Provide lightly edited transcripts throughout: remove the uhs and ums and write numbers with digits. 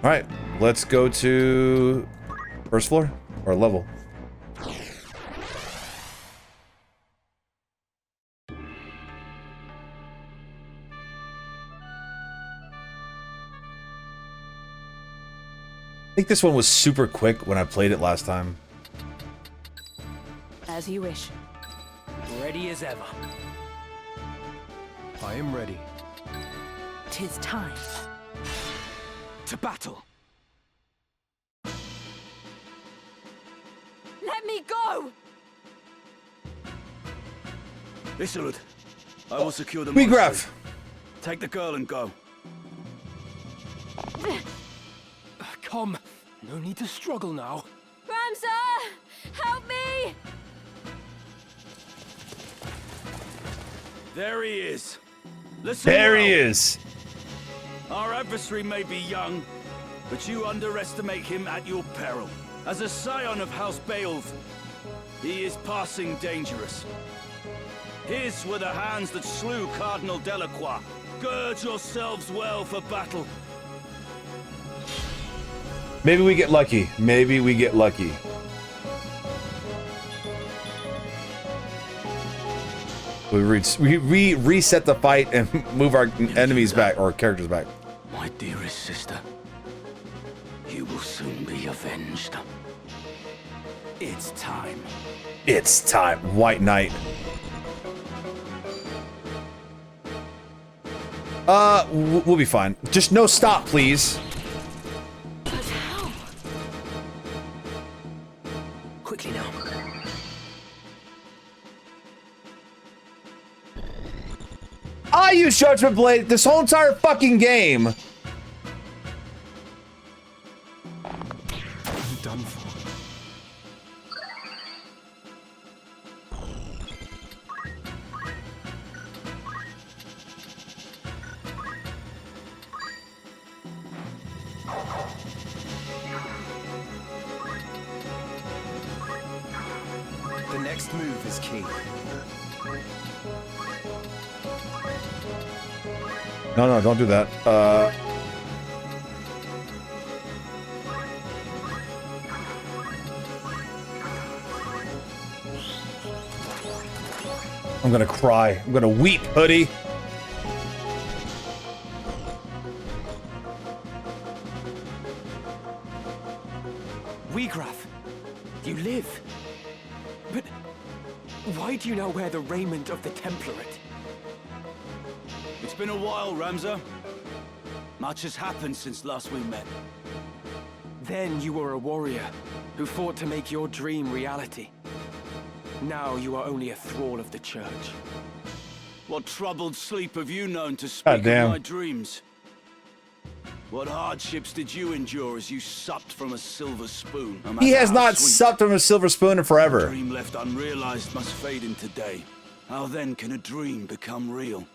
All right, let's go to first floor or level. I think this one was super quick when I played it last time. As you wish. Ready as ever. I am ready. 'Tis time. To battle. Let me go! Isolde, I will secure the Graf. monsters. Take the girl and go. Come. No need to struggle now. Ramsar! Help me! There he is. Listen There he well. is. Our adversary may be young, but you underestimate him at your peril. As a scion of House Beowulf, he is passing dangerous. His were the hands that slew Cardinal Delacroix. Gird yourselves well for battle. Maybe we get lucky. Maybe we get lucky. We reset the fight and move our enemies back, or characters back. My dearest sister, you will soon be avenged. It's time. It's time. White Knight. We'll be fine. Just no stop, please. But how? Quickly now. I use Judgment Blade this whole entire fucking game. I'm done for. The next move is key. No, don't do that. I'm gonna cry. I'm gonna weep, hoodie. Graf, you live. But why do you now wear the raiment of the Template? It's been a while, Ramsar. Much has happened since last we met. Then you were a warrior who fought to make your dream reality. Now you are only a thrall of the Church. What troubled sleep have you known to speak God damn. of my dreams? What hardships did you endure as you supped from a silver spoon? No He matter has how not sweet, supped from a silver spoon in a forever. dream left unrealized must fade into day. How then can a dream become real?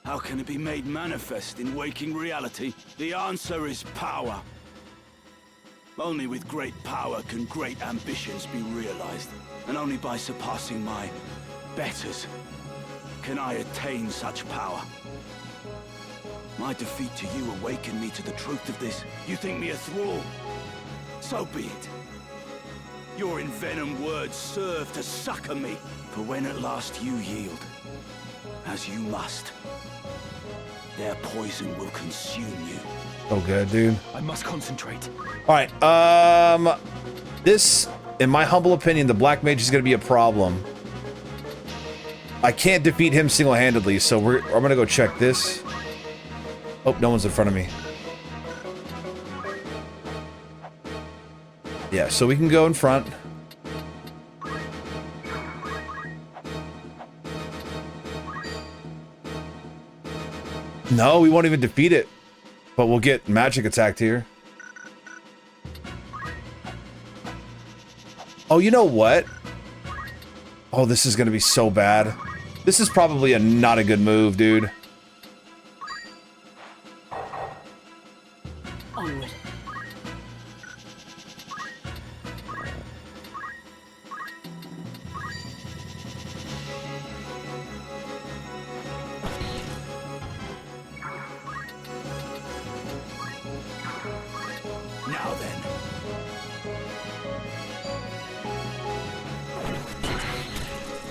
How can it be made manifest in waking reality? The answer is power. Only with great power can great ambitions be realized. And only by surpassing my betters can I attain such power. My defeat to you awakened me to the truth of this. You think me a thrall? So be it. Your envenomed words serve to succor me. For when at last you yield, as you must, their poison will consume you. Oh, good, dude. I must concentrate. All right. This, in my humble opinion, the Black Mage is going to be a problem. I can't defeat him single-handedly, so I'm going to go check this. Oh, no one's in front of me. Yeah, so we can go in front. No, we won't even defeat it. But we'll get magic attacked here. Oh, you know what? Oh, this is gonna be so bad. This is probably not a good move, dude. Onward. Now then.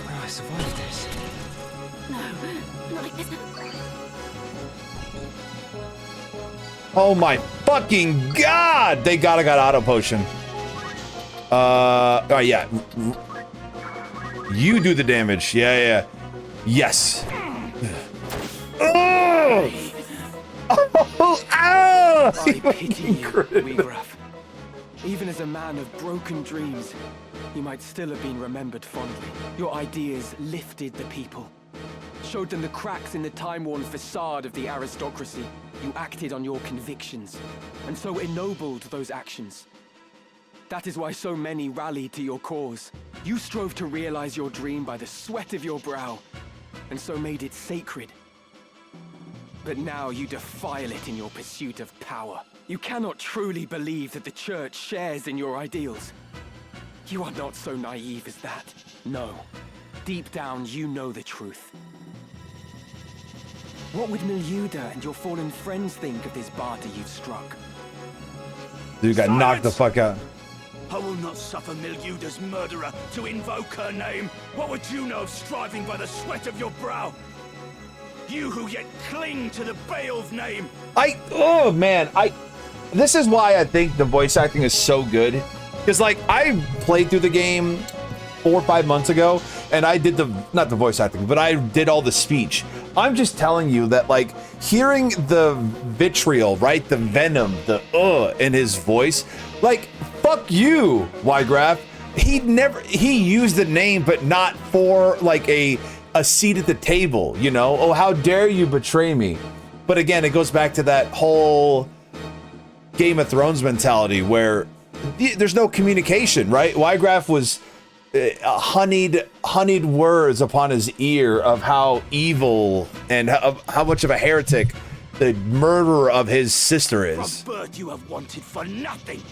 Will I survive this? No, not like this. Oh my fucking god! They got auto potion. Oh yeah. You do the damage. Yeah. Yes. Oh! Oh! I pity you, Weegraf. Even as a man of broken dreams, you might still have been remembered fondly. Your ideas lifted the people, showed them the cracks in the time-worn facade of the aristocracy. You acted on your convictions, and so ennobled those actions. That is why so many rallied to your cause. You strove to realize your dream by the sweat of your brow, and so made it sacred. But now you defile it in your pursuit of power. You cannot truly believe that the Church shares in your ideals. You are not so naive as that. No. Deep down, you know the truth. What would Miluda and your fallen friends think of this barter you've struck? Dude got knocked the fuck out. I will not suffer Miluda's murderer to invoke her name. What would you know of striving by the sweat of your brow? You who yet cling to the Beowulf name. Oh man, this is why I think the voice acting is so good. Because like I played through the game 4 or 5 months ago, and I did not the voice acting, but I did all the speech. I'm just telling you that like hearing the vitriol, right? The venom, the in his voice, like fuck you, Ygraf. He used the name, but not for like a seat at the table, you know? Oh, how dare you betray me? But again, it goes back to that whole Game of Thrones mentality where there's no communication, right? Ygraf was honeyed words upon his ear of how evil and how much of a heretic the murderer of his sister is. From birth you have wanted for nothing.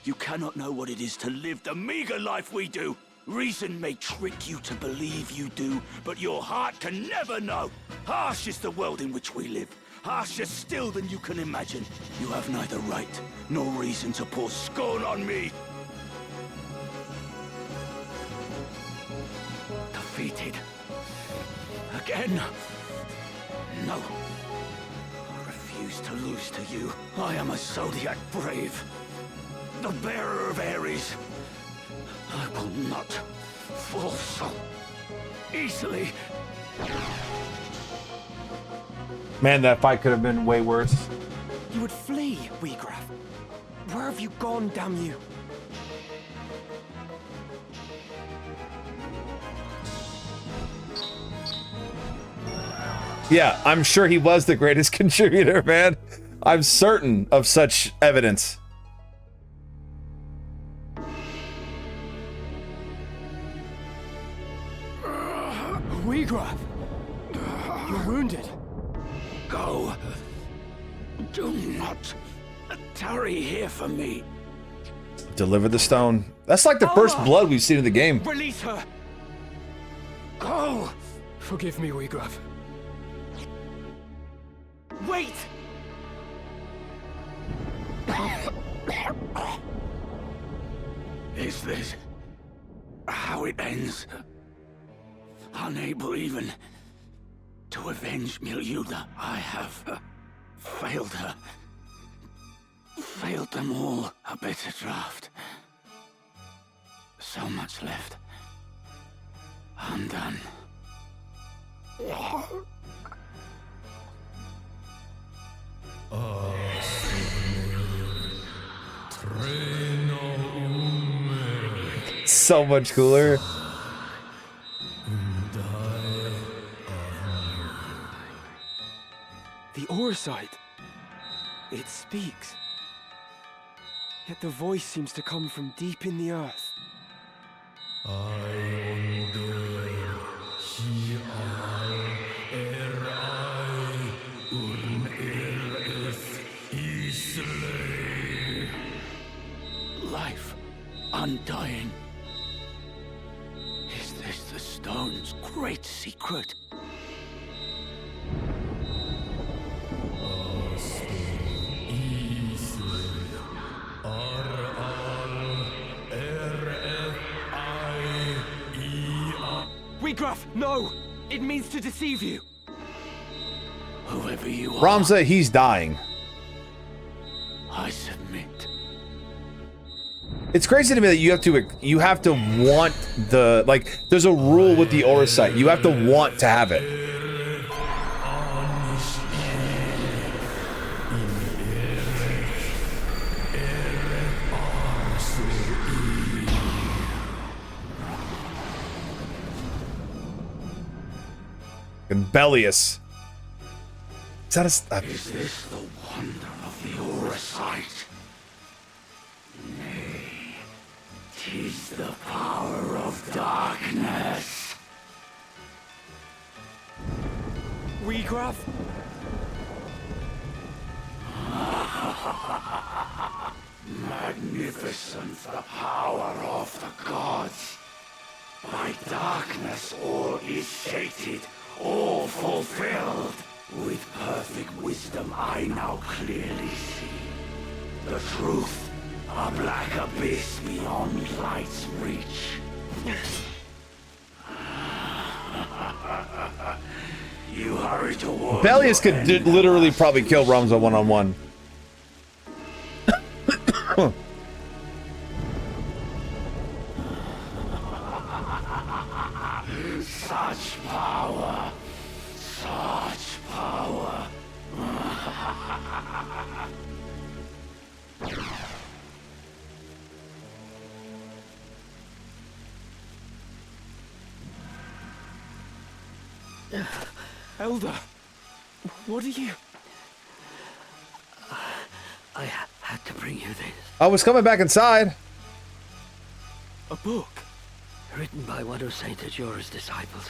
You cannot know what it is to live the meager life we do. Reason may trick you to believe you do, but your heart can never know. Harsh is the world in which we live. Harsher still than you can imagine. You have neither right nor reason to pour scorn on me. Defeated. Again. No. I refuse to lose to you. I am a Zodiac brave. The bearer of Ares. I will not fall so easily. Man, that fight could have been way worse. You would flee, Weegraf. Where have you gone, damn you? Yeah, I'm sure he was the greatest contributor, man. I'm certain of such evidence. Weegraf! You're wounded. Go. Do not tarry here for me. Deliver the stone. That's like the first blood we've seen in the game. Release her! Go! Forgive me, Weegraf. Wait! Is this how it ends? Unable even to avenge Miluda, I have failed her. Failed them all. A bitter draught. So much left. Undone. So much cooler. The Auracite. It speaks. Yet the voice seems to come from deep in the earth. Life undying. Is this the stone's great secret? Graf, no! It means to deceive you! Whoever you are, Ramza, he's dying. I submit. It's crazy to me that you have to want the, like, there's a rule with the Auracite. You have to want to have it. Ivalice. Is that Is this the wonder of the Auracite? Nay, 'tis the power of darkness. We, Graf? Magnificent the power of the gods. By darkness all is sated, all fulfilled. With perfect wisdom I now clearly see. The truth, a black abyss beyond light's reach. You hurry toward Ivalice could literally probably kill Ramza one-on-one. Such power. Such power. Elder, what are you? I had to bring you this. I was coming back inside. A book? Written by one of Saint Ajora's disciples.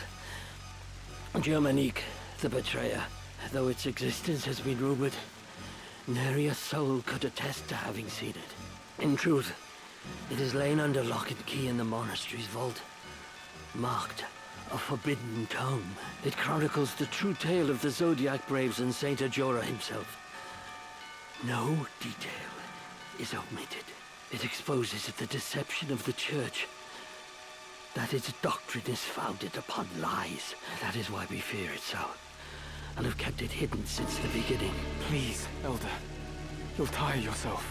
Germanique, the betrayer, though its existence has been rumored, nary a soul could attest to having seen it. In truth, it is lain under lock and key in the monastery's vault, marked a forbidden tome. It chronicles the true tale of the Zodiac Braves and Saint Ajora himself. No detail is omitted. It exposes the deception of the Church, that its doctrine is founded upon lies. That is why we fear it so, and have kept it hidden since the beginning. Please, Elder. You'll tire yourself.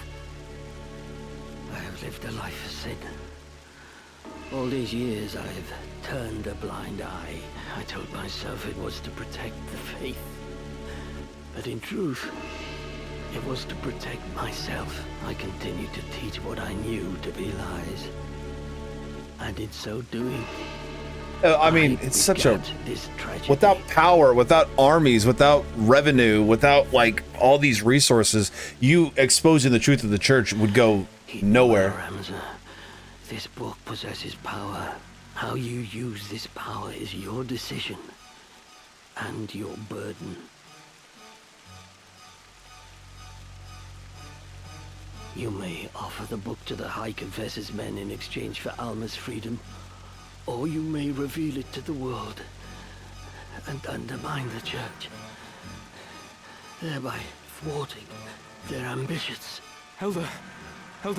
I have lived a life of sin. All these years I have turned a blind eye. I told myself it was to protect the faith. But in truth, it was to protect myself. I continued to teach what I knew to be lies. And in so doing, I mean, it's such a, this tragedy. without power, without armies, without revenue, without like all these resources, you exposing the truth of the church would go nowhere. Ramza, this book possesses power. How you use this power is your decision and your burden. You may offer the book to the High Confessor's men in exchange for Alma's freedom, or you may reveal it to the world and undermine the Church, thereby thwarting their ambitions. Elder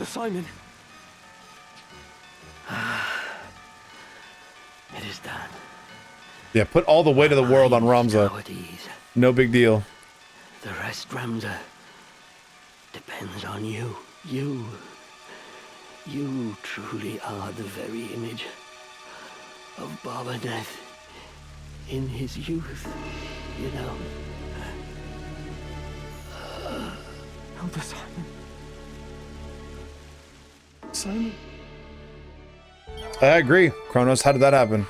Simon. It is done. Yeah, put all the weight of the world on Ramza. Now at ease. No big deal. The rest, Ramza, depends on you. You truly are the very image of Baba Death in his youth, you know. Elder Simon. Simon? I agree. Kronos, how did that happen?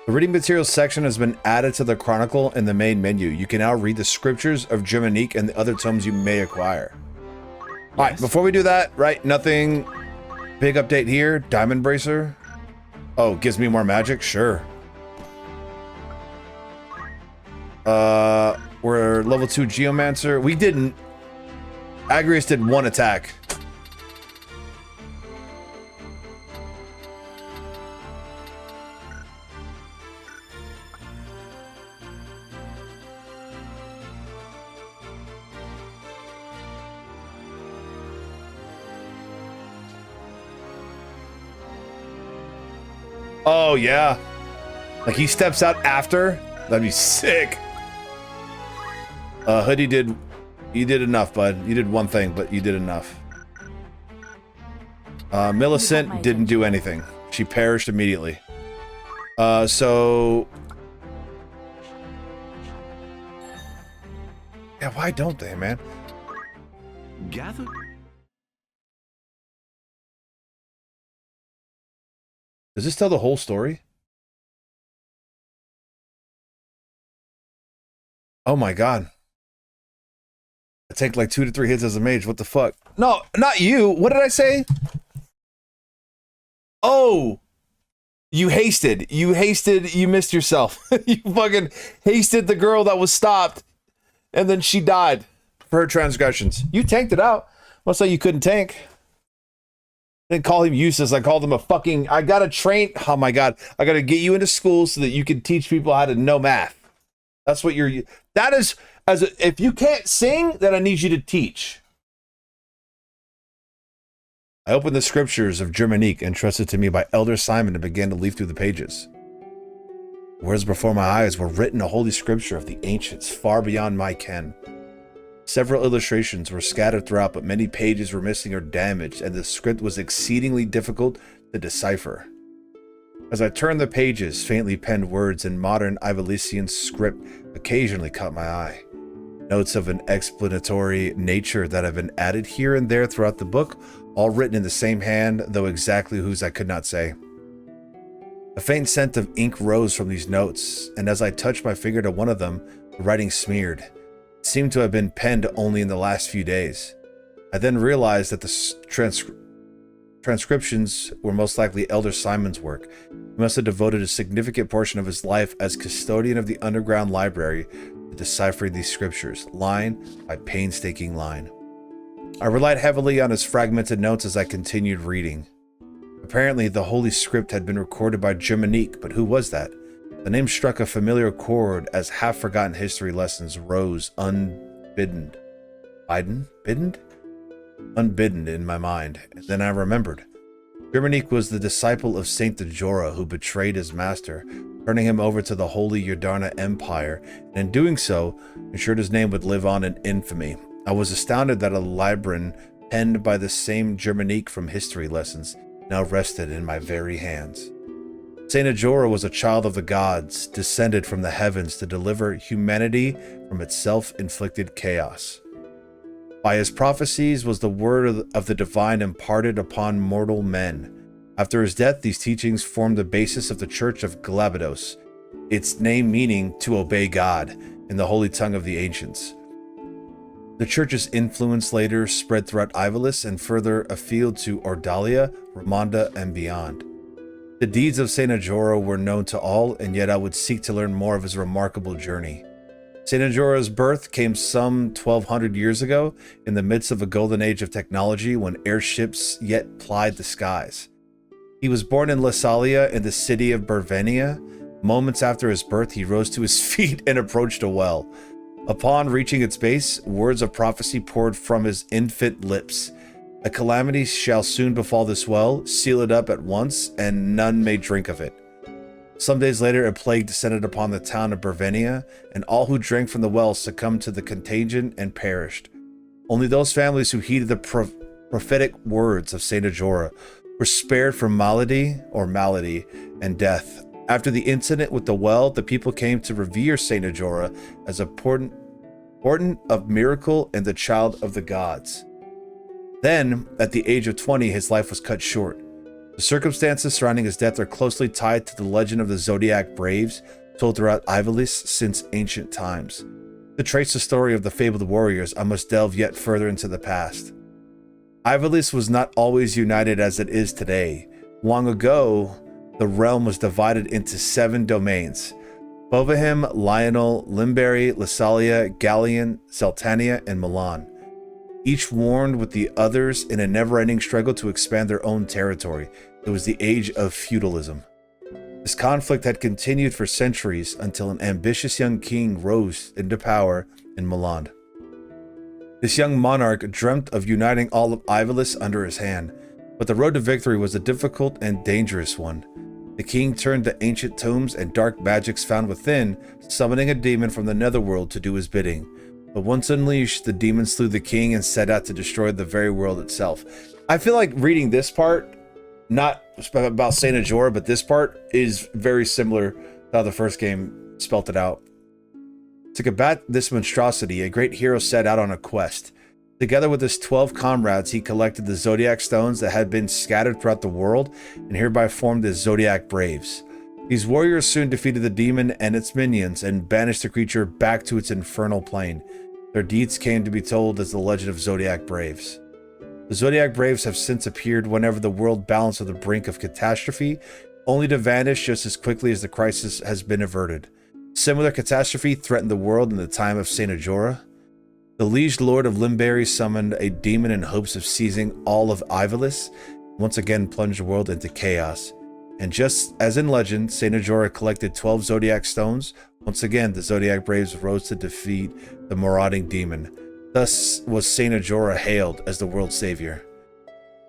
The reading materials section has been added to the Chronicle in the main menu. You can now read the scriptures of Germanique and the other tomes you may acquire. Alright, before we do that, right, nothing big update here. Diamond Bracer. Oh, gives me more magic? Sure. We're level 2 Geomancer. We didn't. Agrius did one attack. Oh, yeah. Like he steps out after? That'd be sick. Hoodie you did enough, bud. You did one thing, but you did enough. Millicent didn't do anything. She perished immediately. So... Yeah, why don't they, man? Gather? Does this tell the whole story? Oh my god. I take like 2 to 3 hits as a mage. What the fuck? No, not you. What did I say? Oh. You hasted. You missed yourself. You fucking hasted the girl that was stopped. And then she died for her transgressions. You tanked it out. Must say you couldn't tank. I didn't call him useless. I called him a fucking... I gotta train... Oh my god. I gotta get you into school so that you can teach people how to know math. That's what you're... That is... If you can't sing, then I need you to teach. I opened the scriptures of Germanique entrusted to me by Elder Simon and began to leaf through the pages. Words before my eyes were written a holy scripture of the ancients far beyond my ken. Several illustrations were scattered throughout, but many pages were missing or damaged, and the script was exceedingly difficult to decipher. As I turned the pages, faintly penned words in modern Ivalician script occasionally caught my eye. Notes of an explanatory nature that have been added here and there throughout the book, all written in the same hand, though exactly whose I could not say. A faint scent of ink rose from these notes, and as I touched my finger to one of them, the writing smeared. It seemed to have been penned only in the last few days. I then realized that the transcriptions were most likely Elder Simon's work. He must have devoted a significant portion of his life as custodian of the underground library to deciphering these scriptures, line by painstaking line. I relied heavily on his fragmented notes as I continued reading. Apparently, the Holy Script had been recorded by Germanique, but who was that? The name struck a familiar chord as half-forgotten history lessons rose unbidden. Unbidden in my mind, and then I remembered. Germanique was the disciple of Saint Ajora who betrayed his master, turning him over to the Holy Yardarna Empire, and in doing so, ensured his name would live on in infamy. I was astounded that a libron penned by the same Germanique from history lessons now rested in my very hands. Saint Ajora was a child of the gods, descended from the heavens to deliver humanity from its self-inflicted chaos. By his prophecies was the word of the divine imparted upon mortal men. After his death, these teachings formed the basis of the Church of Galabados, its name meaning to obey God in the holy tongue of the ancients. The church's influence later spread throughout Ivalice and further afield to Ordalia, Ramonda, and beyond. The deeds of Saint Ajora were known to all, and yet I would seek to learn more of his remarkable journey. Saint Ajora's birth came some 1200 years ago, in the midst of a golden age of technology when airships yet plied the skies. He was born in Lasalia in the city of Bervenia. Moments after his birth, he rose to his feet and approached a well. Upon reaching its base, words of prophecy poured from his infant lips. A calamity shall soon befall this well, seal it up at once, and none may drink of it. Some days later, a plague descended upon the town of Bervenia, and all who drank from the well succumbed to the contagion and perished. Only those families who heeded the prophetic words of Saint Ajora were spared from malady and death. After the incident with the well, the people came to revere Saint Ajora as a portent of miracle and the child of the gods. Then, at the age of 20, his life was cut short. The circumstances surrounding his death are closely tied to the legend of the Zodiac Braves told throughout Ivalice since ancient times. To trace the story of the fabled warriors, I must delve yet further into the past. Ivalice was not always united as it is today. Long ago, the realm was divided into 7 domains: Bovahim, Lionel, Limbury, Lasalia, Gallian, Sultania, and Milan. Each warned with the others in a never-ending struggle to expand their own territory. It was the age of feudalism. This conflict had continued for centuries until an ambitious young king rose into power in Milan. This young monarch dreamt of uniting all of Ivalice under his hand, but the road to victory was a difficult and dangerous one. The king turned to ancient tomes and dark magics found within, summoning a demon from the netherworld to do his bidding. But once unleashed, the demon slew the king and set out to destroy the very world itself. I feel like reading this part, not about Saint Ajora, but this part is very similar to how the first game spelt it out. To combat this monstrosity, a great hero set out on a quest. Together with his 12 comrades, he collected the Zodiac stones that had been scattered throughout the world and hereby formed the Zodiac Braves. These warriors soon defeated the demon and its minions and banished the creature back to its infernal plane. Their deeds came to be told as the legend of Zodiac Braves. The Zodiac Braves have since appeared whenever the world balanced on the brink of catastrophe, only to vanish just as quickly as the crisis has been averted. Similar catastrophe threatened the world in the time of Saint Ajora. The liege lord of Limberry summoned a demon in hopes of seizing all of Ivalice, once again plunged the world into chaos. And just as in legend, Saint Ajora collected 12 Zodiac stones. Once again, the Zodiac Braves rose to defeat the marauding demon. Thus was Saint Ajora hailed as the world's savior.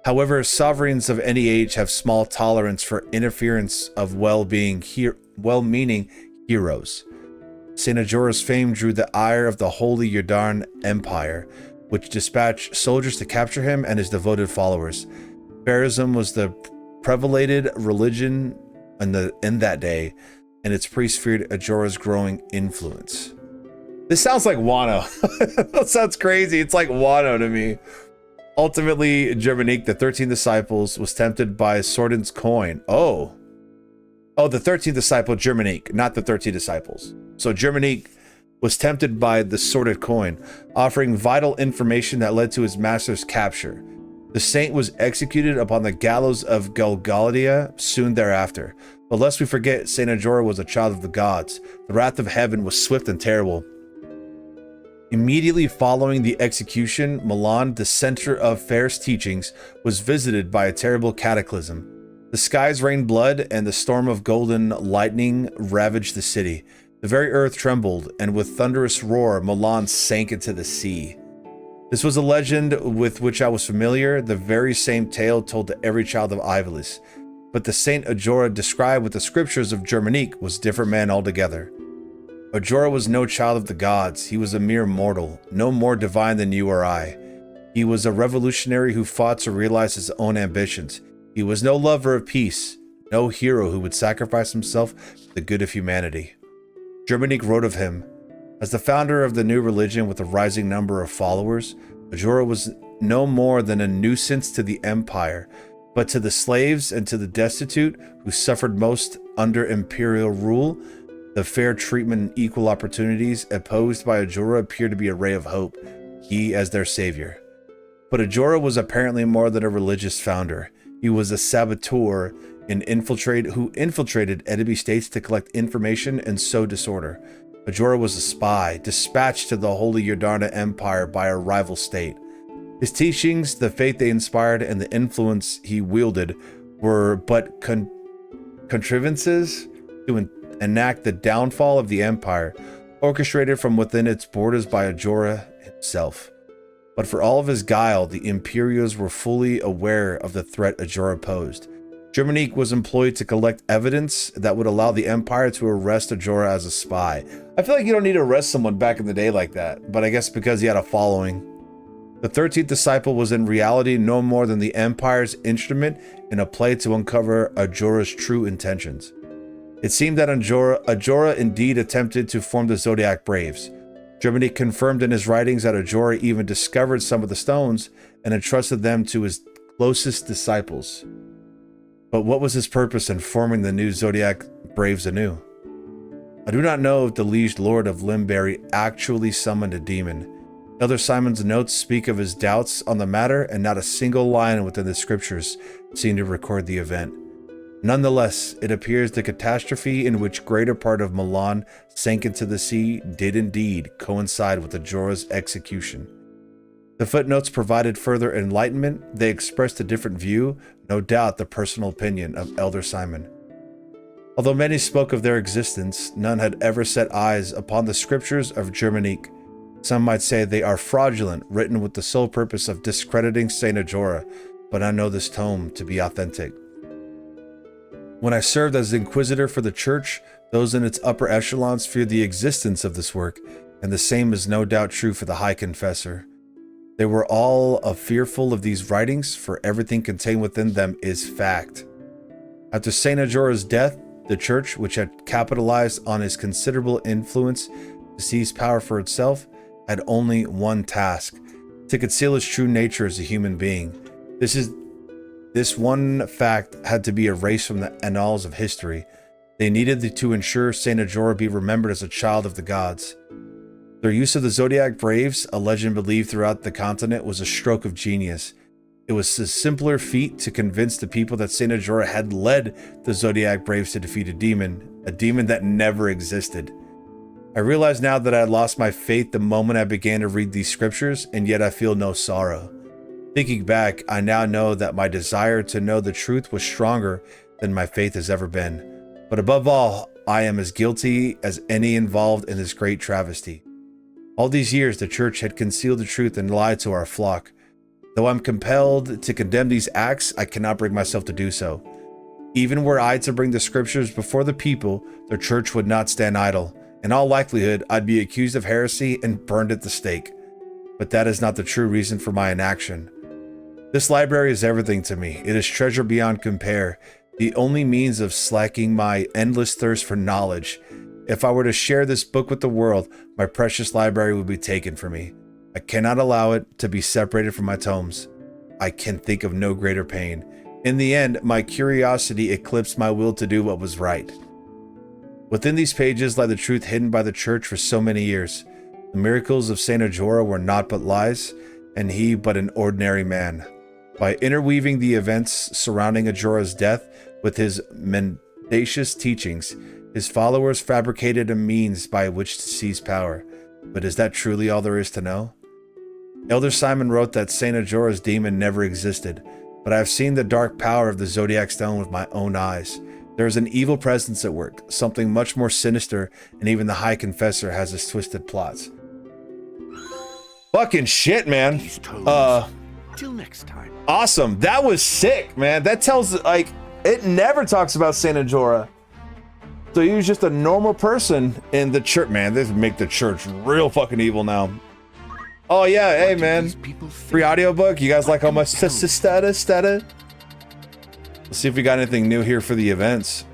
However, sovereigns of any age have small tolerance for interference of well-meaning heroes. Saint Ajora's fame drew the ire of the Holy Yardarn Empire, which dispatched soldiers to capture him and his devoted followers. Pharism was the prevalated religion in that day, and its priests feared Ajora's growing influence. This sounds like Wano. That sounds crazy. It's like Wano to me. Ultimately, Germanique, the 13 disciples, was tempted by Sorden's coin. Oh, the 13th disciple, Germanique, not the 13 disciples. So Germanique was tempted by the sordid coin, offering vital information that led to his master's capture. The saint was executed upon the gallows of Golgotha soon thereafter. But lest we forget, Saint Ajora was a child of the gods. The wrath of heaven was swift and terrible. Immediately following the execution, Milan, the center of Fair's teachings, was visited by a terrible cataclysm. The skies rained blood, and the storm of golden lightning ravaged the city. The very earth trembled, and with thunderous roar, Milan sank into the sea. This was a legend with which I was familiar, the very same tale told to every child of Ivalice. But the Saint Ajora described with the scriptures of Germanique was a different man altogether. Ajora was no child of the gods. He was a mere mortal, no more divine than you or I. He was a revolutionary who fought to realize his own ambitions. He was no lover of peace, no hero who would sacrifice himself for the good of humanity. Germanique wrote of him, as the founder of the new religion with a rising number of followers, Ajora was no more than a nuisance to the empire, but to the slaves and to the destitute who suffered most under imperial rule, the fair treatment and equal opportunities opposed by Ajora appeared to be a ray of hope, he as their savior. But Ajora was apparently more than a religious founder. He was a saboteur who infiltrated enemy states to collect information and sow disorder. Ajora was a spy, dispatched to the Holy Yardarna Empire by a rival state. His teachings, the faith they inspired, and the influence he wielded were but contrivances to enact the downfall of the empire, orchestrated from within its borders by Ajora himself. But for all of his guile, the Imperials were fully aware of the threat Ajora posed. Germanique was employed to collect evidence that would allow the Empire to arrest Ajora as a spy. I feel like you don't need to arrest someone back in the day like that, but I guess because he had a following. The 13th disciple was in reality no more than the Empire's instrument in a play to uncover Ajora's true intentions. It seemed that Ajora indeed attempted to form the Zodiac Braves. Germanique confirmed in his writings that Ajora even discovered some of the stones and entrusted them to his closest disciples. But what was his purpose in forming the new Zodiac Braves anew? I do not know if the liege lord of Limberry actually summoned a demon. Elder Simon's notes speak of his doubts on the matter, and not a single line within the scriptures seem to record the event. Nonetheless, it appears the catastrophe in which greater part of Milan sank into the sea did indeed coincide with Ajora's execution. The footnotes provided further enlightenment. They expressed a different view, no doubt the personal opinion of Elder Simon. Although many spoke of their existence, none had ever set eyes upon the scriptures of Germanique. Some might say they are fraudulent, written with the sole purpose of discrediting Saint Ajora, but I know this tome to be authentic. When I served as inquisitor for the church, those in its upper echelons feared the existence of this work, and the same is no doubt true for the High Confessor. They were all fearful of these writings, for everything contained within them is fact. After Saint Ajora's death, the church, which had capitalized on his considerable influence to seize power for itself, had only one task: to conceal his true nature as a human being. This one fact had to be erased from the annals of history. They needed to ensure Saint Ajora be remembered as a child of the gods. Their use of the Zodiac Braves, a legend believed throughout the continent, was a stroke of genius. It was a simpler feat to convince the people that Saint Ajora had led the Zodiac Braves to defeat a demon that never existed. I realize now that I had lost my faith the moment I began to read these scriptures, and yet I feel no sorrow. Thinking back, I now know that my desire to know the truth was stronger than my faith has ever been. But above all, I am as guilty as any involved in this great travesty. All these years, the church had concealed the truth and lied to our flock. Though I'm compelled to condemn these acts, I cannot bring myself to do so. Even were I to bring the scriptures before the people, the church would not stand idle. In all likelihood, I'd be accused of heresy and burned at the stake. But that is not the true reason for my inaction. This library is everything to me. It is treasure beyond compare, the only means of slacking my endless thirst for knowledge. If I were to share this book with the world, my precious library would be taken from me. I cannot allow it to be separated from my tomes. I can think of no greater pain. In the end, my curiosity eclipsed my will to do what was right. Within these pages lie the truth hidden by the church for so many years. The miracles of Saint Ajora were naught but lies, and he but an ordinary man. By interweaving the events surrounding Ajora's death with his mendacious teachings, his followers fabricated a means by which to seize power. But is that truly all there is to know? Elder Simon wrote that Saint Ajora's demon never existed, but I have seen the dark power of the Zodiac Stone with my own eyes. There is an evil presence at work, something much more sinister, and even the High Confessor has his twisted plots. Fucking shit, man. Till next time. Awesome. That was sick, man. That tells, like, it never talks about Saint Ajora. So he was just a normal person in the church. Man, this would make the church real fucking evil now. Oh yeah, hey man. Free audiobook. You guys like how much status? Let's see if we got anything new here for the events.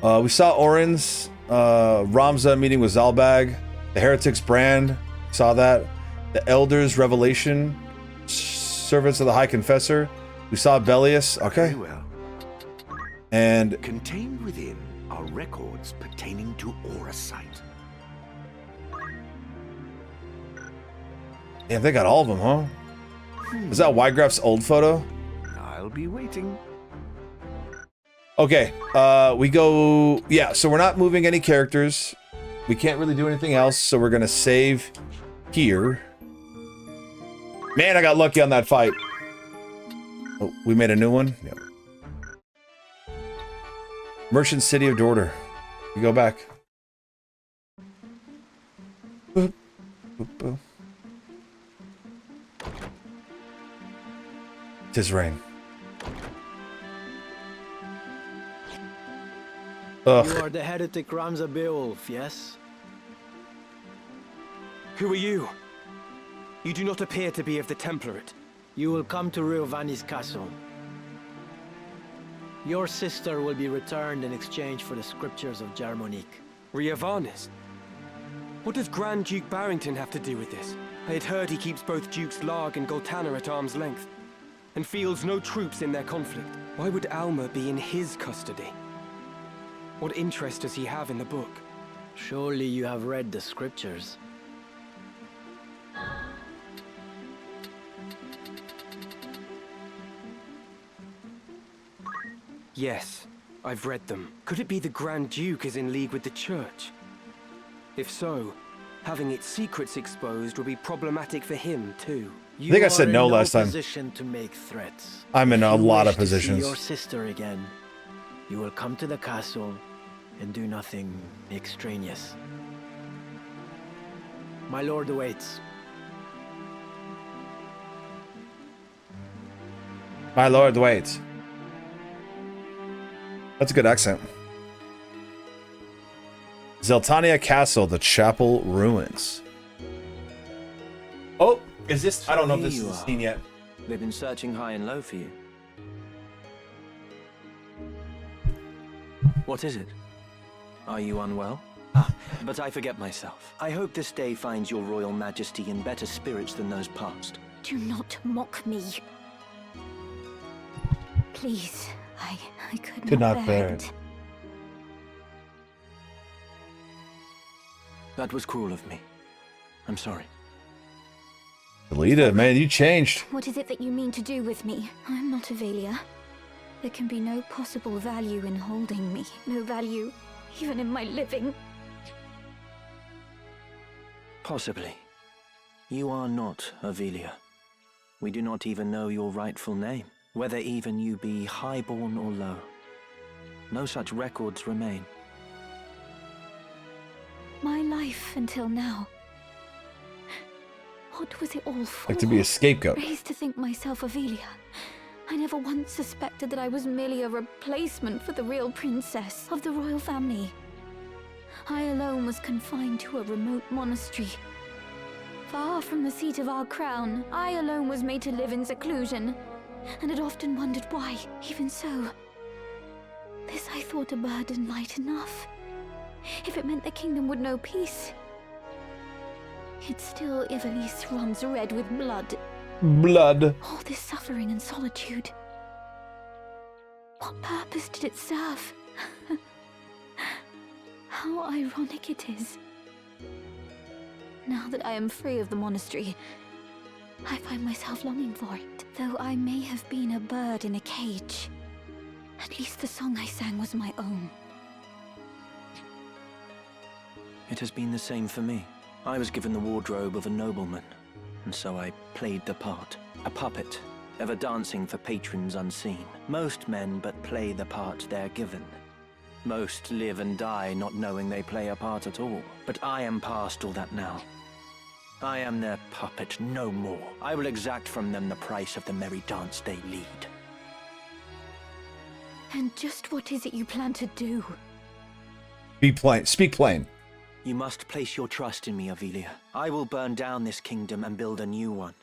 We saw Orin's Ramza meeting with Zalbag. The Heretics brand. Saw that. The Elders Revelation. Servants of the High Confessor. We saw Bellius. Okay. Very well. And Contained within are records pertaining to Auracite. yeah, they got all of them, huh? Is that Wygraff's old photo? I'll be waiting. Okay, we go... Yeah, so we're not moving any characters. We can't really do anything else, so we're gonna save here. Man, I got lucky on that fight. Oh, we made a new one? Yeah. Merchant City of Dorder. We go back. Boop, boop, boop. 'Tis rain. Ugh. You are the heretic Ramza Beowulf, yes? Who are you? You do not appear to be of the Template. You will come to Riovani's castle. Your sister will be returned in exchange for the scriptures of Germonique. Riovanis? What does Grand Duke Barrington have to do with this? I had heard he keeps both Dukes Larg and Goltana at arm's length, and fields no troops in their conflict. Why would Alma be in his custody? What interest does he have in the book? Surely you have read the scriptures. Yes, I've read them. Could it be the Grand Duke is in league with the Church? If so, having its secrets exposed will be problematic for him too. I think I said no last time. Position to make threats. I'm in If a you lot wish of to see positions. your sister again, you will come to the castle and do nothing extraneous. My lord awaits. My lord waits. That's a good accent. Zeltania Castle, the chapel ruins. Oh, is this? I don't know if this is the scene yet. They've been searching high and low for you. What is it? Are you unwell? Ah, but I forget myself. I hope this day finds your royal majesty in better spirits than those past. Do not mock me. Please, I could not bear it. That was cruel of me. I'm sorry. Alita, man, you changed. What is it that you mean to do with me? I'm not Avalia. There can be no possible value in holding me. No value, even in my living. Possibly. You are not Avelia. We do not even know your rightful name, whether even you be highborn or low. No such records remain. My life until now. What was it all for? Like to be a scapegoat. Raised to think myself Avelia. I never once suspected that I was merely a replacement for the real princess of the royal family. I alone was confined to a remote monastery. Far from the seat of our crown, I alone was made to live in seclusion, and had often wondered why. Even so, this I thought a burden light enough. If it meant the kingdom would know peace. Yet still Ivalice runs red with blood. Blood. All this suffering and solitude. What purpose did it serve? How ironic it is. Now that I am free of the monastery, I find myself longing for it. Though I may have been a bird in a cage, at least the song I sang was my own. It has been the same for me. I was given the wardrobe of a nobleman, and so I played the part. A puppet, ever dancing for patrons unseen. Most men but play the part they're given. Most live and die not knowing they play a part at all. But I am past all that now. I am their puppet, no more. I will exact from them the price of the merry dance they lead. And just what is it you plan to do? Be plain. Speak plain. You must place your trust in me, Avelia. I will burn down this kingdom and build a new one.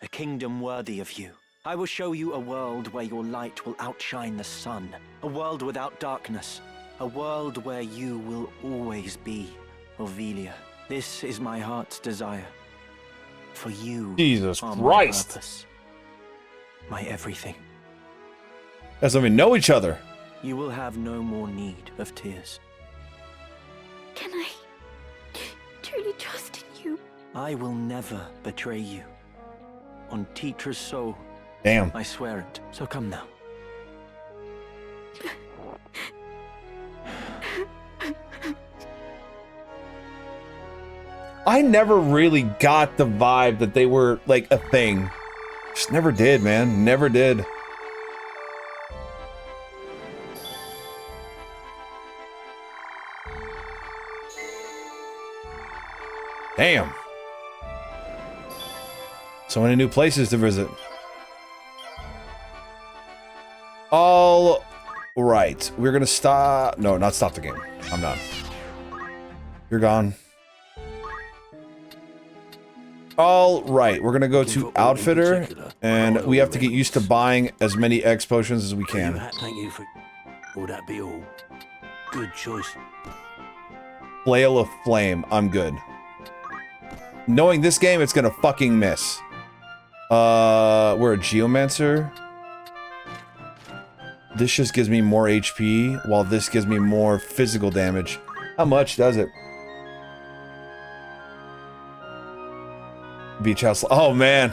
A kingdom worthy of you. I will show you a world where your light will outshine the sun. A world without darkness. A world where you will always be, Avelia. This is my heart's desire. For you Jesus are Christ. my purpose. My everything. As though we know each other. You will have no more need of tears. Can I truly trust in you? I will never betray you. On Teacher's soul, Damn. I swear it. So come now. I never really got the vibe that they were like a thing. Just never did, man. Never did. Damn. So many new places to visit. All right. We're gonna stop. No, not stop the game. I'm done. You're gone. All right. We're gonna go to Outfitter, and we have to get used to buying as many X potions as we can. Thank you for... Will that be all? Good choice. Flail of Flame. I'm good. Knowing this game, it's gonna fucking miss. We're a Geomancer. This just gives me more HP, while this gives me more physical damage. How much does it? Beach House. Oh man,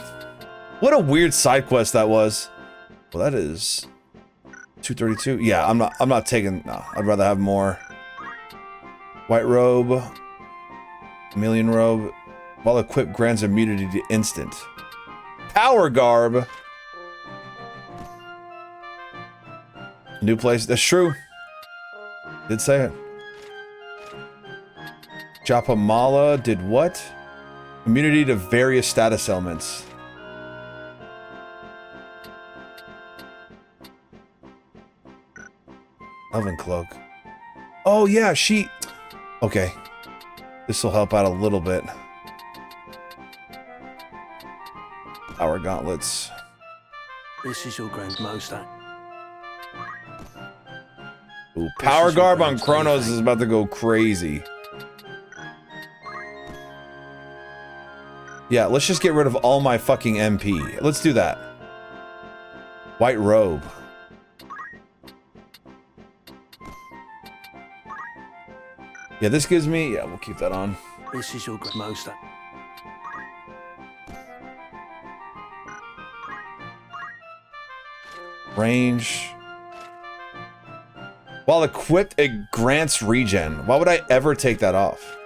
what a weird side quest that was. Well, that is 232. Yeah, I'm not taking. No, I'd rather have more. White Robe, Chameleon Robe. While equipped, grants immunity to instant. Power Garb. New place. That's true. Did say it. Japamala did what? Immunity to various status elements. Elven cloak. Oh yeah, she. Okay, this will help out a little bit. Our gauntlets. This is your grandmaster. Ooh, power garb on Kronos is about to go crazy. Yeah, let's just get rid of all my fucking MP. Let's do that. White robe. Yeah, this gives me... Yeah, we'll keep that on. This is your grandmaster. Range. While equipped, it grants regen. Why would I ever take that off?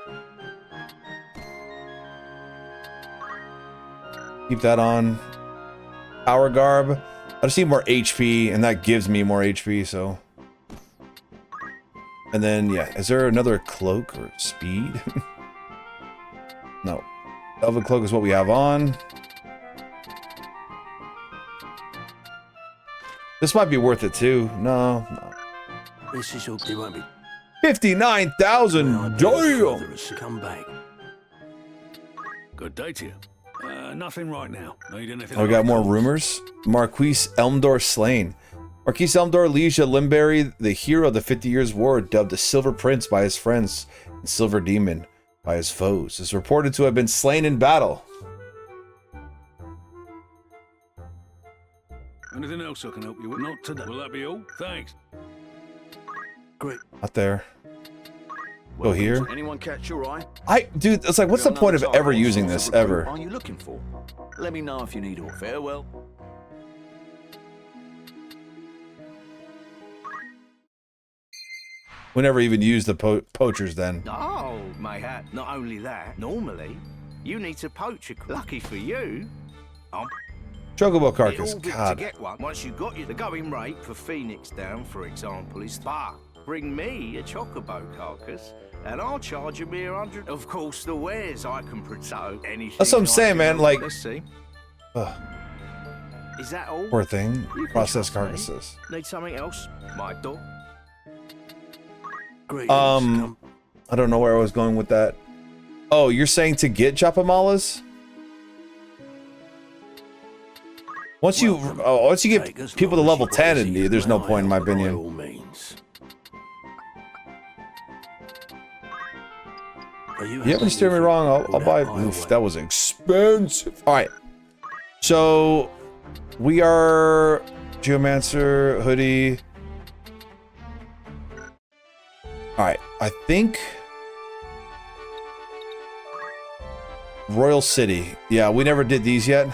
Keep that on. Power garb. I just need more HP, and that gives me more HP, so. And then, yeah, is there another cloak or speed? No. Elven cloak is what we have on. This might be worth it too. No. This is your. It won't be. 59,000. Damn. Come back. Good day to you. Nothing right now. Need anything? Oh, we got more rumors. Marquise Elmdor slain. Marquise Elmdor, Liege Limberry, the hero of the 50 Years' War, dubbed the Silver Prince by his friends and Silver Demon by his foes, is reported to have been slain in battle. Anything else I can help you with? Not today. Will that be all? Thanks. Great. Not there. Go here. Anyone catch your eye? Dude, it's like, what's the point of ever using this, ever? Are you looking for? Let me know if you need all. Farewell. We never even used the poachers then. Oh, mayhap. Not only that, normally, you need to poach a... Lucky for you. Chocobo carcass. To God. get one. Once you got you, the going rate for Phoenix Down, for example, is bring me a chocobo carcass, and I'll charge a mere 100. Of course, the wares I can promote anything. That's what I'm saying, man. Like, let's see. Is that all? Poor thing. You can Processed trust me. carcasses. Need something else? My dog. Great. I don't know where I was going with that. Oh, you're saying to get Japamalas? Once you get people to level 10, and there's no point in my opinion. You haven't steered me wrong. I'll buy. Oof, that was expensive. All right. So we are Geomancer hoodie. All right. I think Royal City. Yeah, we never did these yet.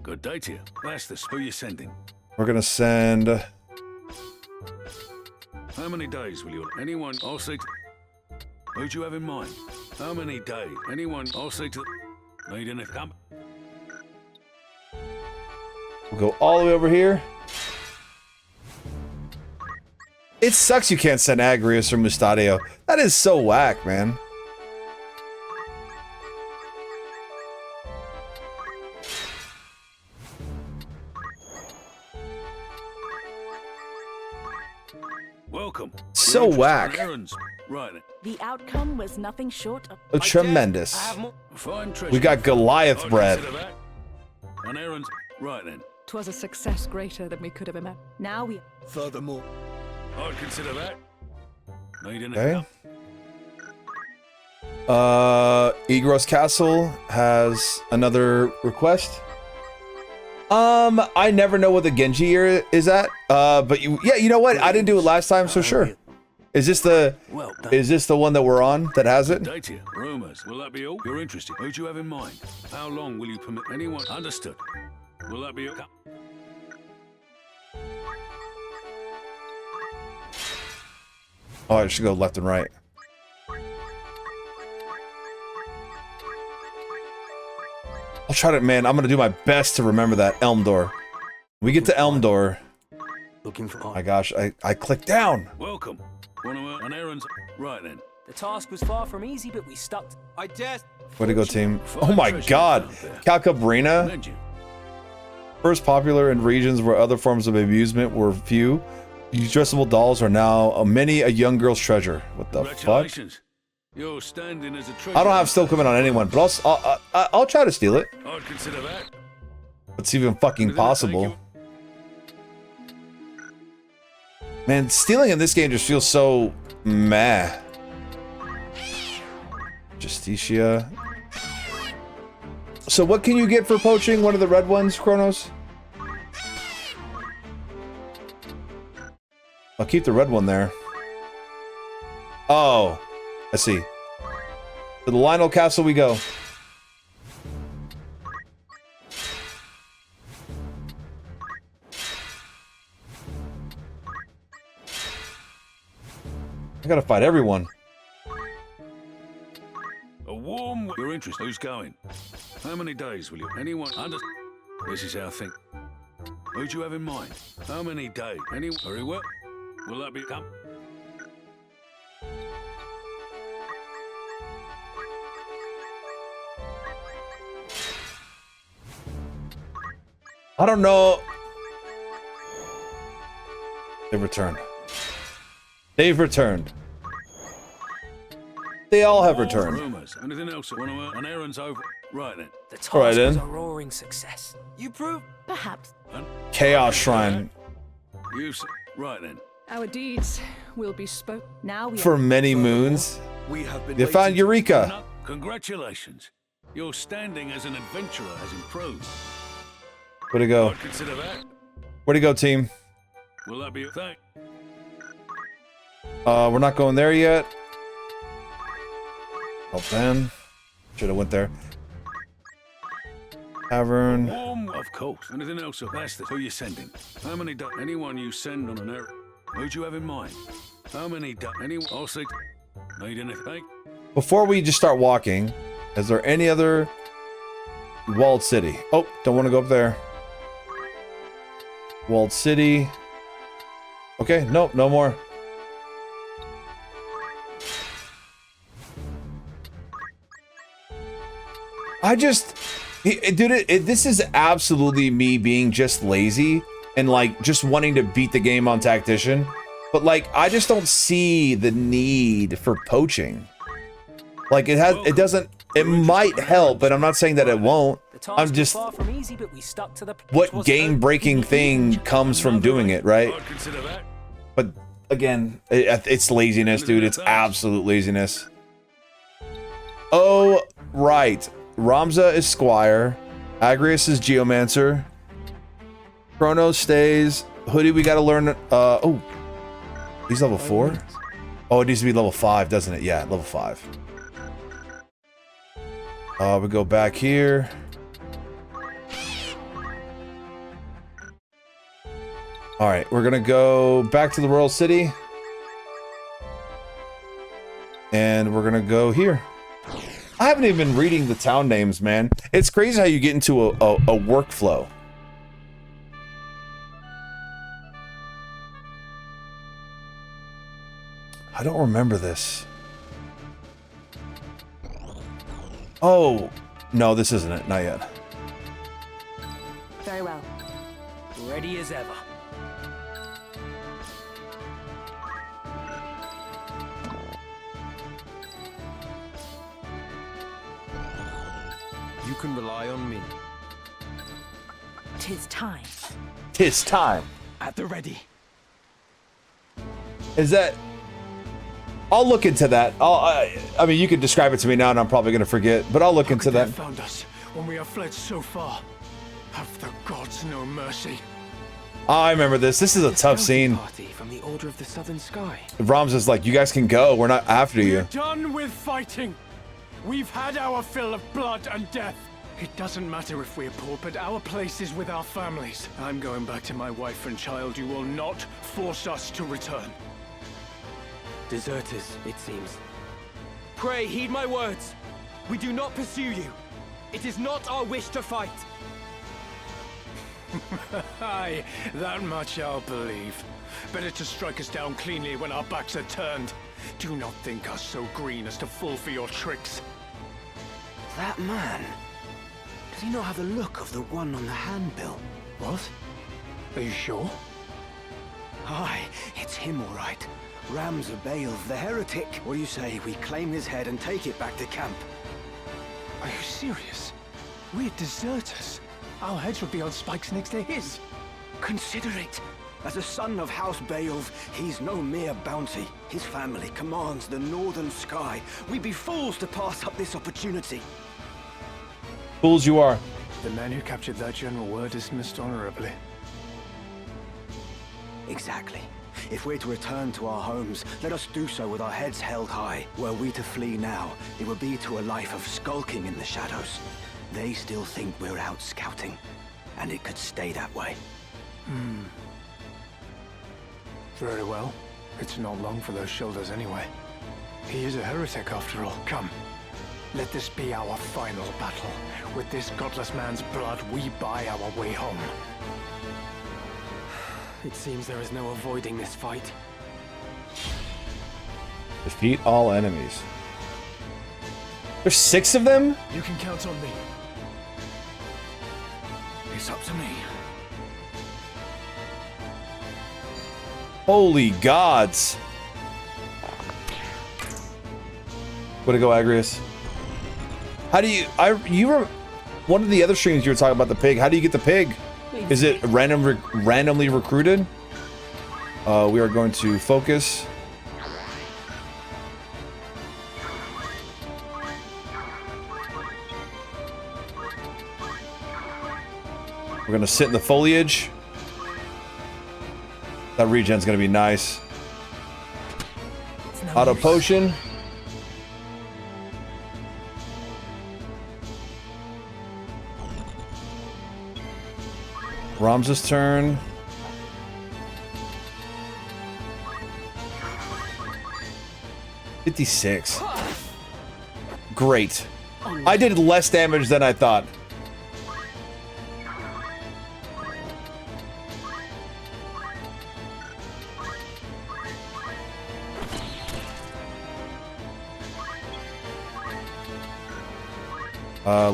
Good day to you. That's the who you're sending. We're gonna send. How many days will you? Anyone? I'll see. Who do you have in mind? How many days? Anyone? I'll see to. Need anything? We'll go all the way over here. It sucks you can't send Agrius or Mustadio. That is so whack, man. Welcome. So whack. Right. The outcome was nothing short of A tremendous. Fine treasure. We got Goliath bread. An errand. Right then. 'Twas a success greater than we could have imagined. Now we... Furthermore, I'd consider that. Need anything? Okay. Egros Castle has another request. I never know what the Genji year is at. But you know what? I didn't do it last time, so sure. Is this the one that we're on that has it? Data, rumors. Will that be all? You're interested. Who do you have in mind? How long will you permit anyone? Understood. Will that be all? Oh, I should go left and right. I'll try to, man, I'm gonna do my best to remember that. Elmdor. We get to Elmdor. looking for. Oh my gosh, I clicked down. Welcome. An errand. Right then. The task was far from easy, but we stuck. I just. Way to go, team. Oh my god. Calcabrina. First popular in regions where other forms of amusement were few. These dressable dolls are now many a young girl's treasure. What the fuck? Congratulations. You're standing as a treasure. I don't have still coming on anyone, but I'll try to steal it. I'd consider that. It's even fucking possible. Man, stealing in this game just feels so meh. Justicia. So what can you get for poaching one of the red ones, Kronos? I'll keep the red one there. Oh, I see. To the Lionel Castle we go. I gotta fight everyone. A warm... Your interest. Who's going? How many days will you... Anyone under... This is our thing. Who do you have in mind? How many days? Anyone... Very well. Will that be... Come. I don't know. They've returned. They've returned. They all have returned. Rumors. Anything else? An errand's over. Right then. The task Alright, was then. a roaring success. You prove... Perhaps. Chaos Shrine. Right then. Our deeds will be spoken. Now we For many moons. We have been They found Eureka. No, congratulations. Your standing as an adventurer has improved. Where'd it go? I'd consider that. Where'd it go, team? Will that be a thing? We're not going there yet. Oh, man. Should have went there. Tavern. Of course. Anything else? That's who you're sending. How many anyone you send on an errand? Who do you have in mind? How many anyone? I'll see. Need anything? Before we just start walking, is there any other walled city? Oh, don't want to go up there. Walled city. Okay, nope, no more. I just, dude, this is absolutely me being just lazy and like just wanting to beat the game on tactician, but like I just don't see the need for poaching. Like it doesn't. It might help, but I'm not saying that it won't. I'm just, far from easy, but we stuck to the... what game-breaking thing comes from doing it, right? I'd consider that. But again, it's laziness, dude. It's absolute laziness. Oh, right. Ramza is Squire. Agrius is Geomancer. Chronos stays. Hoodie, we gotta learn. Oh, he's level 4? Oh, it needs to be level 5, doesn't it? Yeah, level 5. We go back here. All right, we're gonna go back to the Royal City. And we're gonna go here. I haven't even been reading the town names, man. It's crazy how you get into a workflow. I don't remember this. Oh, no, this isn't it. Not yet. Very well. Ready as ever. You can rely on me. 'Tis time. 'Tis time. At the ready. Is that... I'll look into that. I mean, you can describe it to me now and I'm probably going to forget, but I'll look into that. They found us when we have fled so far. Have the gods no mercy? I remember this. This is a tough scene. Party from the Order of the Southern Sky. Rams is like, you guys can go. We're not after you. We're done with fighting. We've had our fill of blood and death. It doesn't matter if we're poor, but our place is with our families. I'm going back to my wife and child. You will not force us to return. Deserters, it seems. Pray, heed my words. We do not pursue you. It is not our wish to fight. Aye, that much I'll believe. Better to strike us down cleanly when our backs are turned. Do not think us so green as to fall for your tricks. That man? Does he not have the look of the one on the handbill? What? Are you sure? Aye, it's him all right. Ramza Bale, the heretic. What do you say we claim his head and take it back to camp? Are you serious? We're deserters. Our heads would be on spikes next to his. Consider it. As a son of House Baelv, he's no mere bounty. His family commands the northern sky. We'd be fools to pass up this opportunity. Fools you are. The man who captured that general were dismissed honorably. Exactly. If we're to return to our homes, let us do so with our heads held high. Were we to flee now, it would be to a life of skulking in the shadows. They still think we're out scouting, and it could stay that way. Very well. It's not long for those shoulders anyway. He is a heretic after all. Come. Let this be our final battle. With this godless man's blood, we buy our way home. It seems there is no avoiding this fight. Defeat all enemies. There's 6 of them? You can count on me. It's up to me. Holy gods. Way to go, Agrius. How do you... one of the other streams you were talking about the pig. How do you get the pig? Is it randomly recruited? We are going to focus. We're going to sit in the foliage. That regen's going to be nice. Auto potion. Ramza's turn. $56. Great. I did less damage than I thought.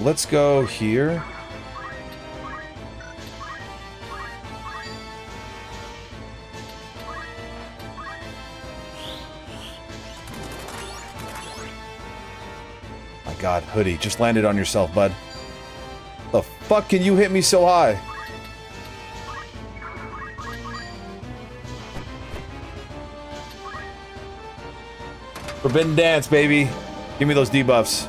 Let's go here. My God, Hoodie, just landed on yourself, bud. The fuck can you hit me so high? Forbidden Dance, baby. Give me those debuffs.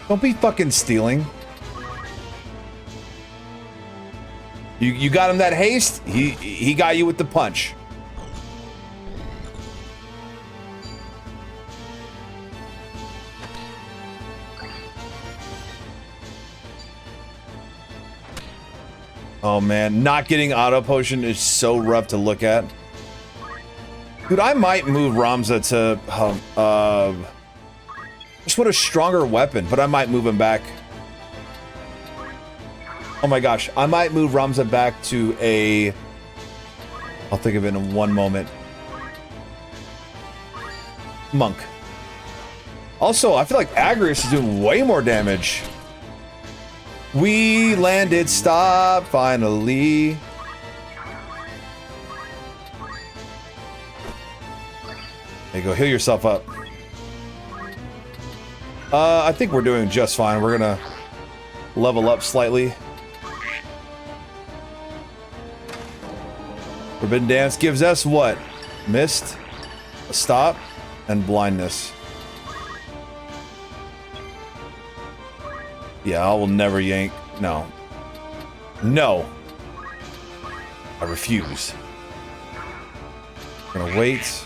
Don't be fucking stealing. You got him that haste? He got you with the punch. Oh man, not getting auto potion is so rough to look at. Dude, I might move Ramza to just want a stronger weapon, but I might move him back. Oh my gosh, I might move Ramza back to a... I'll think of it in one moment. Monk. Also, I feel like Agrius is doing way more damage. We landed, stop, finally. There you go, heal yourself up. I think we're doing just fine. We're gonna level up slightly. Forbidden Dance gives us what? Mist, a stop, and blindness. Yeah, I will never yank. No. No. I refuse. I'm gonna wait.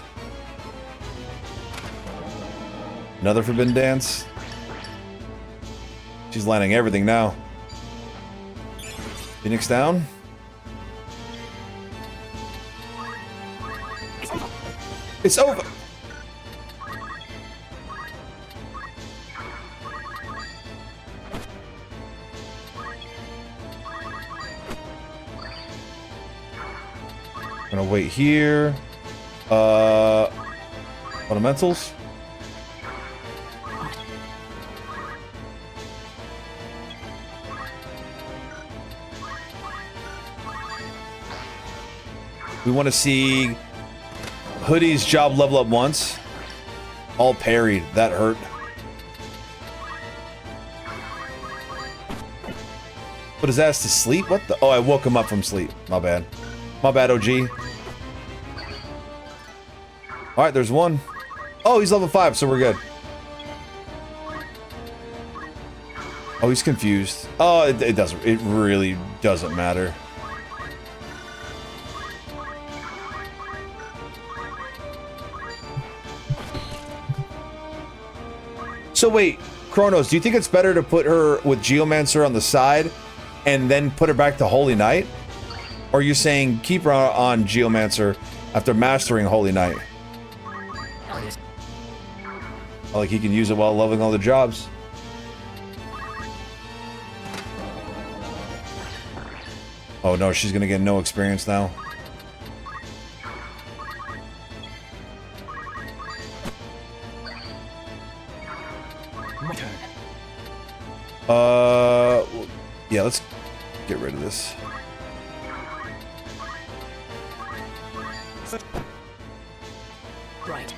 Another Forbidden Dance. She's landing everything now. Phoenix down. It's over. Gonna wait here. Fundamentals. We want to see Hoodie's job level up once. All parried. That hurt. Put his ass to sleep? What the? Oh, I woke him up from sleep. My bad. My bad, OG. Alright, there's one. Oh, he's level 5, so we're good. Oh, he's confused. Oh, it doesn't. It really doesn't matter. So wait, Kronos, do you think it's better to put her with Geomancer on the side and then put her back to Holy Knight? Or are you saying keep her on Geomancer after mastering Holy Knight? Like he can use it while leveling all the jobs. Oh no, she's gonna get no experience now. My turn. Yeah, let's get rid of this. Right.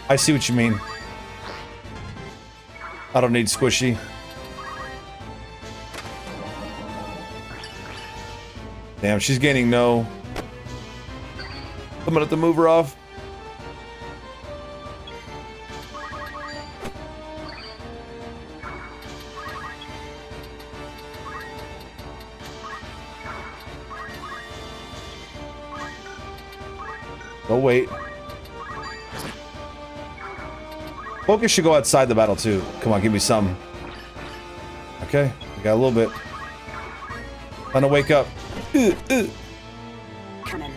I see what you mean. I don't need squishy. Damn, she's gaining no. I'm gonna have to move her off. Oh, wait. Focus should go outside the battle, too. Come on, give me some. Okay, we got a little bit. Time to wake up. Come in.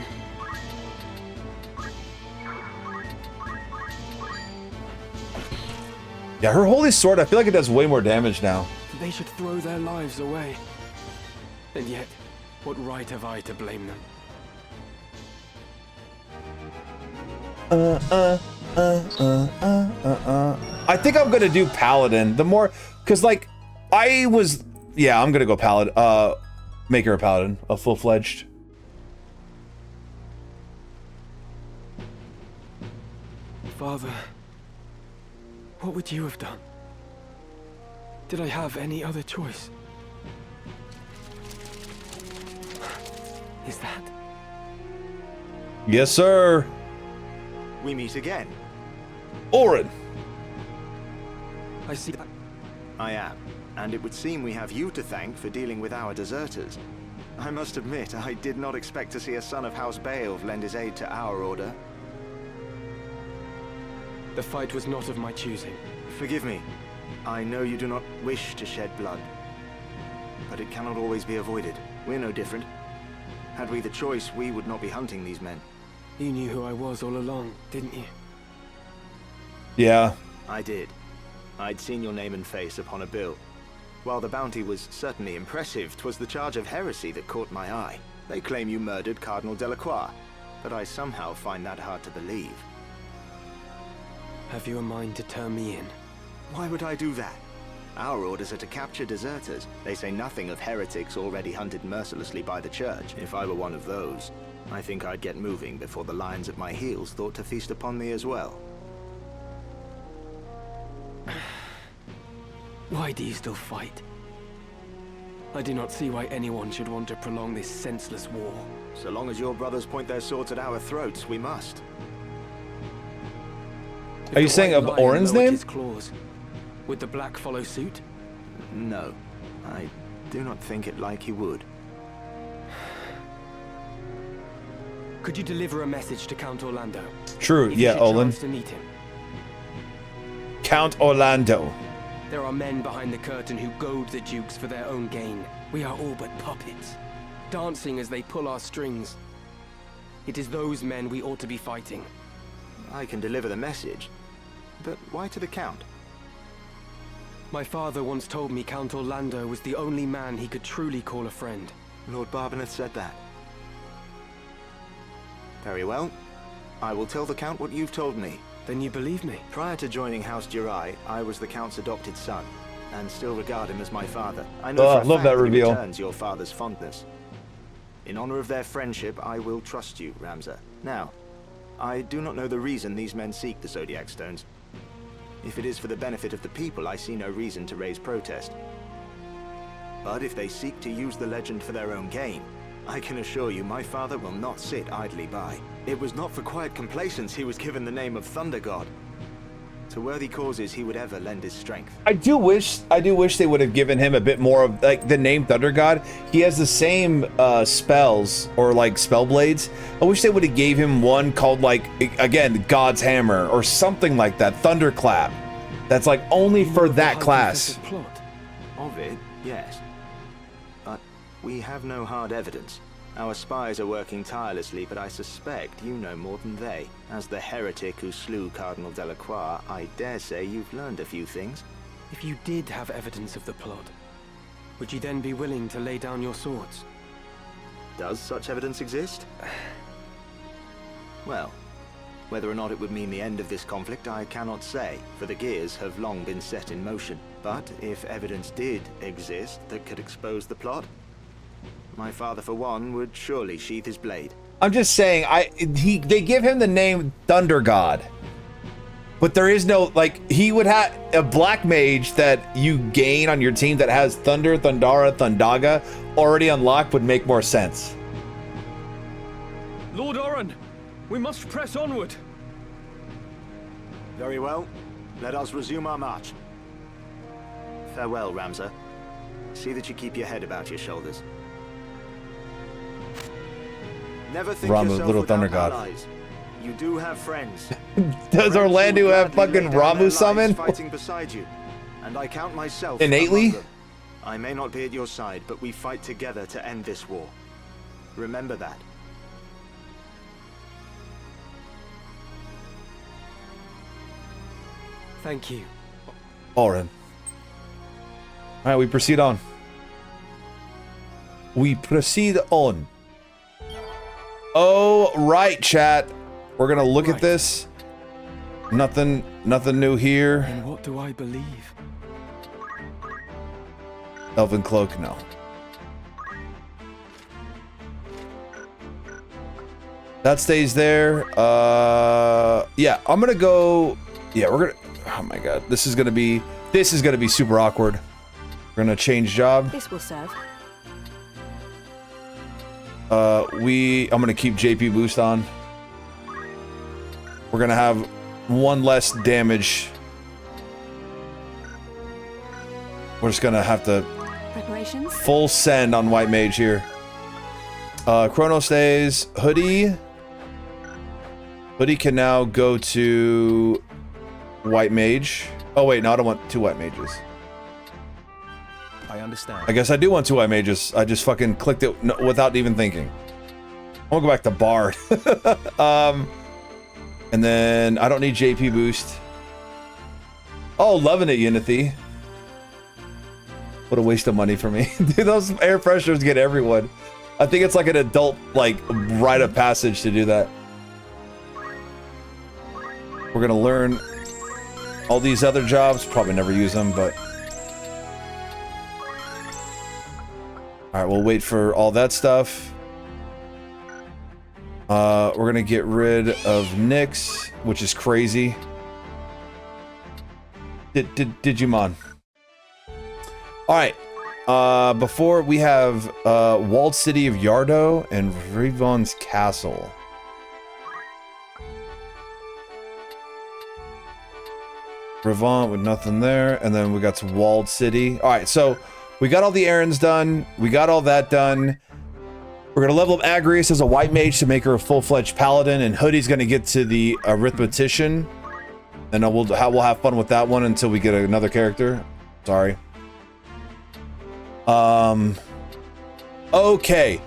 Yeah, her holy sword, I feel like it does way more damage now. They should throw their lives away. And yet, what right have I to blame them? I think I'm gonna do Paladin. The more, cause like, yeah, I'm gonna go Paladin. Make her a Paladin, a full-fledged. Father, what would you have done? Did I have any other choice? Is that? Yes, sir. We meet again. Orin. I see that. I am, and it would seem we have you to thank for dealing with our deserters. I must admit, I did not expect to see a son of House Beowulf lend his aid to our order. The fight was not of my choosing. Forgive me. I know you do not wish to shed blood, but it cannot always be avoided. We're no different. Had we the choice, we would not be hunting these men. You knew who I was all along, didn't you? Yeah. I did. I'd seen your name and face upon a bill. While the bounty was certainly impressive, 'twas the charge of heresy that caught my eye. They claim you murdered Cardinal Delacroix, but I somehow find that hard to believe. Have you a mind to turn me in? Why would I do that? Our orders are to capture deserters. They say nothing of heretics already hunted mercilessly by the church. If I were one of those, I think I'd get moving before the lions at my heels thought to feast upon me as well. Why do you still fight? I do not see why anyone should want to prolong this senseless war. So long as your brothers point their swords at our throats, we must. Are you saying of Orin's name? His claws, would the black follow suit? No, I do not think it like he would. Could you deliver a message to Count Orlando? True, yeah, Olin. To meet him? Count Orlando. There are men behind the curtain who goad the dukes for their own gain. We are all but puppets, dancing as they pull our strings. It is those men we ought to be fighting. I can deliver the message, but why to the Count? My father once told me Count Orlando was the only man he could truly call a friend. Lord Barbeneth said that. Very well. I will tell the Count what you've told me. Then you believe me? Prior to joining House Ajora, I was the Count's adopted son, and still regard him as my father. I know for a love fact that reveal. He returns your father's fondness. In honor of their friendship, I will trust you, Ramza. Now, I do not know the reason these men seek the Zodiac Stones. If it is for the benefit of the people, I see no reason to raise protest. But if they seek to use the legend for their own gain, I can assure you my father will not sit idly by. It was not for quiet complacence he was given the name of Thunder God. To worthy causes he would ever lend his strength. I do wish they would have given him a bit more of like the name Thunder God. He has the same spells or like spell blades. I wish they would have gave him one called like again God's Hammer or something like that. Thunderclap. That's like only for that class. Plot of it, yes. But we have no hard evidence. Our spies are working tirelessly, but I suspect you know more than they. As the heretic who slew Cardinal Delacroix, I dare say you've learned a few things. If you did have evidence of the plot, would you then be willing to lay down your swords? Does such evidence exist? Well, whether or not it would mean the end of this conflict, I cannot say, for the gears have long been set in motion. But if evidence did exist that could expose the plot, my father, for one, would surely sheath his blade. I'm just saying, they give him the name Thunder God, but there is no like he would have a black mage that you gain on your team that has Thunder, Thundara, Thundaga already unlocked would make more sense. Lord Oren, we must press onward. Very well. Let us resume our march. Farewell, Ramza. See that you keep your head about your shoulders. Never think yourself little without Thunder God. allies. You do have friends. Does Orlando have fucking Ramu summon? Fighting beside you, and I count myself innately. among them. I may not be at your side, but we fight together to end this war. Remember that. Thank you. Oren. All right, we proceed on. We proceed on. Oh, right, chat. We're gonna look at this. Nothing new here. And what do I believe? Elven cloak, no. That stays there. Yeah, I'm gonna go. Yeah, we're gonna. Oh my god, this is gonna be super awkward. We're gonna change job. This will serve. I'm gonna keep JP boost on. We're gonna have one less damage. We're just gonna have to Preparations? full send on White Mage here. Chrono stays. Hoodie can now go to White Mage. Oh wait, no, I don't want two White Mages. I understand. I guess I do want two White Mages. I just fucking clicked it without even thinking. I'll go back to Bard. And then I don't need JP boost. Oh, loving it, Unity. What a waste of money for me. Dude, those air pressures get everyone. I think it's like an adult, like, rite of passage to do that. We're gonna learn all these other jobs. Probably never use them, but... Alright, we'll wait for all that stuff. We're gonna get rid of Nyx, which is crazy. Digimon. Alright. Before we have Walled City of Yardo and Rivon's Castle. Rivon with nothing there, and then we got to Walled City. Alright, so we got all the errands done. We got all that done. We're gonna level up Agrius as a white mage to make her a full-fledged paladin, and Hoodie's gonna get to the arithmetician, and we'll have fun with that one until we get another character. Sorry. Okay.